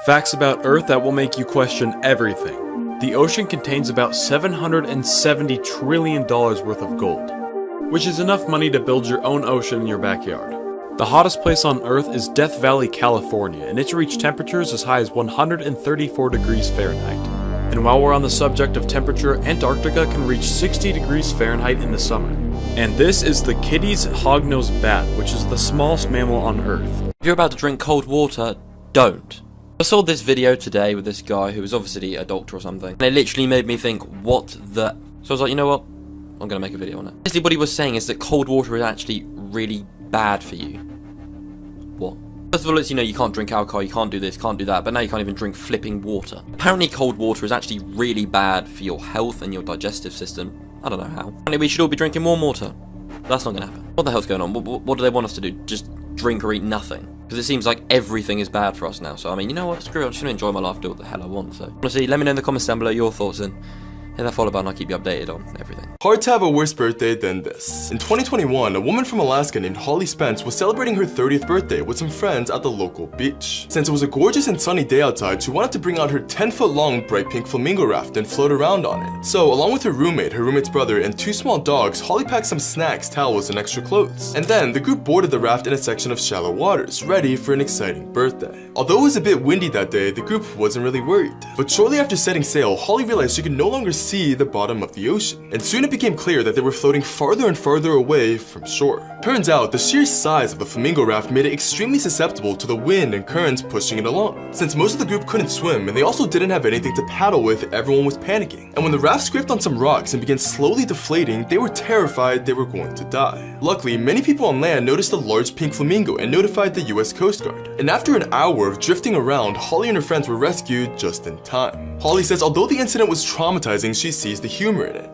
Facts about Earth that will make you question everything. The ocean contains about $770 trillion worth of gold, which is enough money to build your own ocean in your backyard. The hottest place on Earth is Death Valley, California, and it's reached temperatures as high as 134 degrees Fahrenheit. And while we're on the subject of temperature, Antarctica can reach 60 degrees Fahrenheit in the summer. And this is the Kitti's hognose bat, which is the smallest mammal on Earth. If you're about to drink cold water, don't. I saw this video today with this guy who was obviously a doctor or something, and it literally made me think, what the... So I was like, you know what? I'm gonna make a video on it. Basically what he was saying is that cold water is actually really bad for you. What? First of all, it's, you know, you can't drink alcohol, you can't do this, can't do that, but now you can't even drink flipping water. Apparently cold water is actually really bad for your health and your digestive system. I don't know how. Apparently we should all be drinking more water. That's not gonna happen. What the hell's going on? What do they want us to do? Just drink or eat nothing? Because it seems like everything is bad for us now. So I mean, you know what? Screw it, I'm just gonna enjoy my life, do what the hell I want. So honestly, let me know in the comments down below your thoughts and hit that follow button, I'll keep you updated on everything. Hard to have a worse birthday than this. In 2021, a woman from Alaska named Holly Spence was celebrating her 30th birthday with some friends at the local beach. Since it was a gorgeous and sunny day outside, she wanted to bring out her 10-foot-long bright pink flamingo raft and float around on it. So, along with her roommate's brother, and 2 small dogs, Holly packed some snacks, towels, and extra clothes. And then, the group boarded the raft in a section of shallow waters, ready for an exciting birthday. Although it was a bit windy that day, the group wasn't really worried. But shortly after setting sail, Holly realized she could no longer see the bottom of the ocean, and soon it became clear that they were floating farther and farther away from shore. Turns out, the sheer size of the flamingo raft made it extremely susceptible to the wind and currents pushing it along. Since most of the group couldn't swim, and they also didn't have anything to paddle with, everyone was panicking. And when the raft scraped on some rocks and began slowly deflating, they were terrified they were going to die. Luckily, many people on land noticed a large pink flamingo and notified the US Coast Guard. And after an hour of drifting around, Holly and her friends were rescued just in time. Holly says although the incident was traumatizing, she sees the humor in it.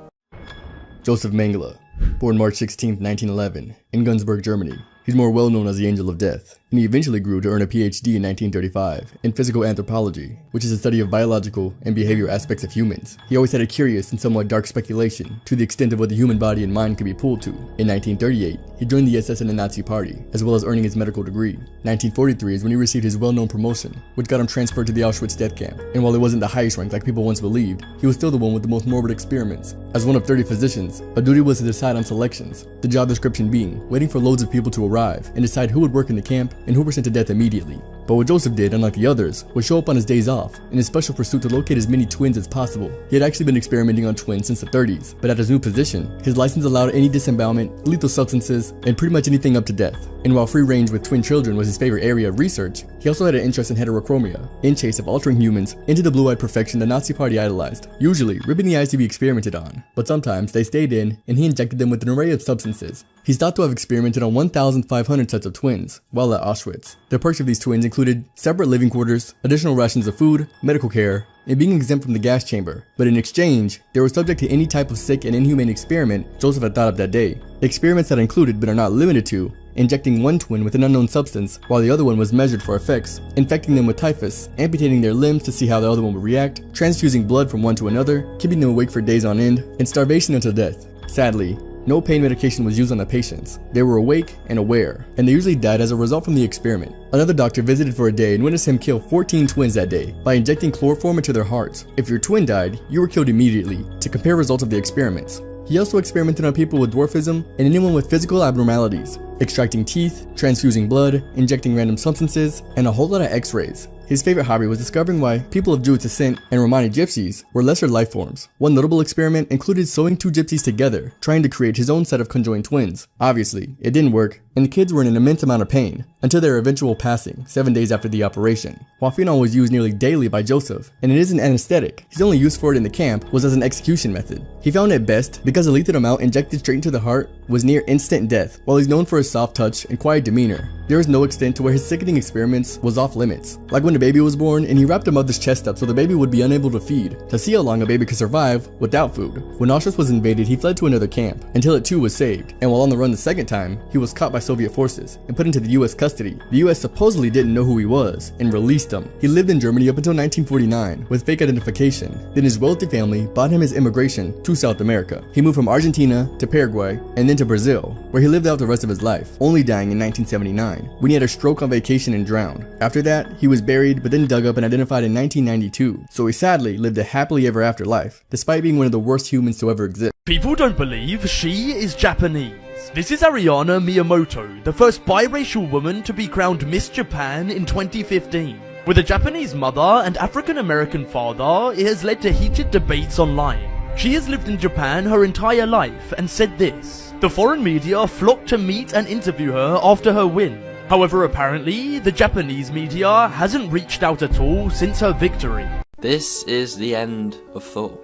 Joseph Mengele, born March 16, 1911, in Gunzburg, Germany. He's more well known as the Angel of Death, and he eventually grew to earn a PhD in 1935 in physical anthropology, which is the study of biological and behavioral aspects of humans. He always had a curious and somewhat dark speculation to the extent of what the human body and mind could be pulled to. In 1938, he joined the SS and the Nazi Party, as well as earning his medical degree. 1943 is when he received his well-known promotion, which got him transferred to the Auschwitz death camp. And while it wasn't the highest rank like people once believed, he was still the one with the most morbid experiments. As one of 30 physicians, a duty was to decide on selections, the job description being waiting for loads of people to arrive and decide who would work in the camp and who were sent to death immediately. But what Joseph did, unlike the others, was show up on his days off in his special pursuit to locate as many twins as possible. He had actually been experimenting on twins since the 30s, but at his new position, his license allowed any disembowelment, lethal substances, and pretty much anything up to death. And while free range with twin children was his favorite area of research, he also had an interest in heterochromia, in chase of altering humans into the blue-eyed perfection the Nazi Party idolized, usually ripping the eyes to be experimented on, but sometimes they stayed in and he injected them with an array of substances. He's thought to have experimented on 1,500 sets of twins while at Auschwitz. The perks of these twins included separate living quarters, additional rations of food, medical care, and being exempt from the gas chamber. But in exchange, they were subject to any type of sick and inhumane experiment Joseph had thought of that day. Experiments that included, but are not limited to, injecting one twin with an unknown substance while the other one was measured for effects, infecting them with typhus, amputating their limbs to see how the other one would react, transfusing blood from one to another, keeping them awake for days on end, and starvation until death. Sadly, no pain medication was used on the patients. They were awake and aware, and they usually died as a result from the experiment. Another doctor visited for a day and witnessed him kill 14 twins that day by injecting chloroform into their hearts. If your twin died, you were killed immediately to compare results of the experiments. He also experimented on people with dwarfism and anyone with physical abnormalities, extracting teeth, transfusing blood, injecting random substances, and a whole lot of x-rays. His favorite hobby was discovering why people of Jewish descent and Romani gypsies were lesser life forms. One notable experiment included sewing 2 gypsies together, trying to create his own set of conjoined twins. Obviously, it didn't work, and the kids were in an immense amount of pain, until their eventual passing 7 days after the operation. While phenol was used nearly daily by Joseph, and it is an anesthetic, his only use for it in the camp was as an execution method. He found it best because the lethal amount injected straight into the heart was near instant death. While he's known for his soft touch and quiet demeanor, there is no extent to where his sickening experiments was off limits. Like when the baby was born and he wrapped a mother's chest up so the baby would be unable to feed, to see how long a baby could survive without food. When Auschwitz was invaded, he fled to another camp, until it too was saved, and while on the run the second time, he was caught by by Soviet forces and put into the US custody. The US supposedly didn't know who he was and released him. He lived in Germany up until 1949 with fake identification. Then his wealthy family bought him his immigration to South America. He moved from Argentina to Paraguay and then to Brazil, where he lived out the rest of his life, only dying in 1979 when he had a stroke on vacation and drowned. After that, he was buried but then dug up and identified in 1992, so he sadly lived a happily ever after life, despite being one of the worst humans to ever exist. People don't believe she is Japanese. This is Ariana Miyamoto, the first biracial woman to be crowned Miss Japan in 2015. With a Japanese mother and African-American father, it has led to heated debates online. She has lived in Japan her entire life and said this: "The foreign media flocked to meet and interview her after her win. However, apparently, the Japanese media hasn't reached out at all since her victory." This is the end of Thor.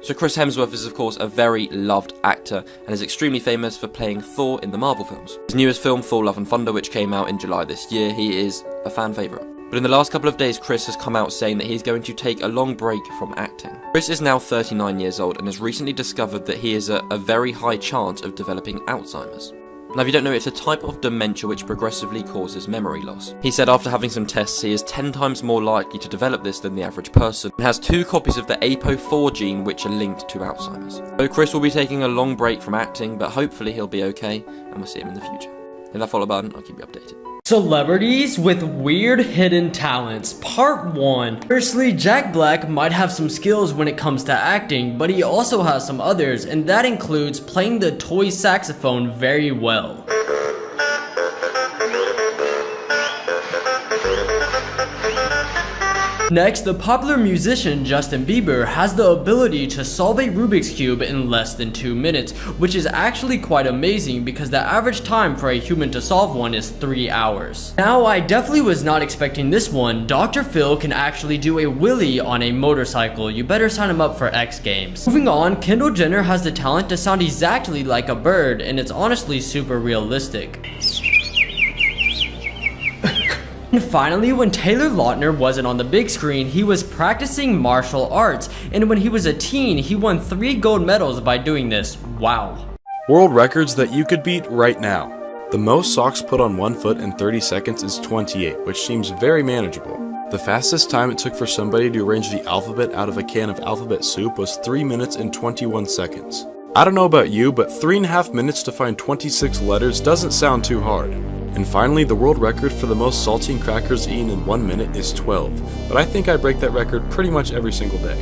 So Chris Hemsworth is of course a very loved actor and is extremely famous for playing Thor in the Marvel films. His newest film, Thor Love and Thunder, which came out in July this year, he is a fan favourite. But in the last couple of days, Chris has come out saying that he's going to take a long break from acting. Chris is now 39 years old and has recently discovered that he is a very high chance of developing Alzheimer's. Now, if you don't know, it's a type of dementia which progressively causes memory loss. He said after having some tests, he is 10 times more likely to develop this than the average person, and has 2 copies of the APOE4 gene which are linked to Alzheimer's. So Chris will be taking a long break from acting, but hopefully he'll be okay, and we'll see him in the future. Hit that follow button, I'll keep you updated. Celebrities with weird hidden talents, part 1. Firstly, Jack Black might have some skills when it comes to acting, but he also has some others, and that includes playing the toy saxophone very well. Next, the popular musician Justin Bieber has the ability to solve a Rubik's Cube in less than 2 minutes, which is actually quite amazing because the average time for a human to solve one is 3 hours. Now, I definitely was not expecting this one. Dr. Phil can actually do a wheelie on a motorcycle. You better sign him up for X Games. Moving on, Kendall Jenner has the talent to sound exactly like a bird, and it's honestly super realistic. And finally, when Taylor Lautner wasn't on the big screen, he was practicing martial arts, and when he was a teen, he won 3 gold medals by doing this. Wow. World records that you could beat right now. The most socks put on one foot in 30 seconds is 28, which seems very manageable. The fastest time it took for somebody to arrange the alphabet out of a can of alphabet soup was 3 minutes and 21 seconds. I don't know about you, but 3.5 minutes to find 26 letters doesn't sound too hard. And finally, the world record for the most saltine crackers eaten in 1 minute is 12, but I think I break that record pretty much every single day.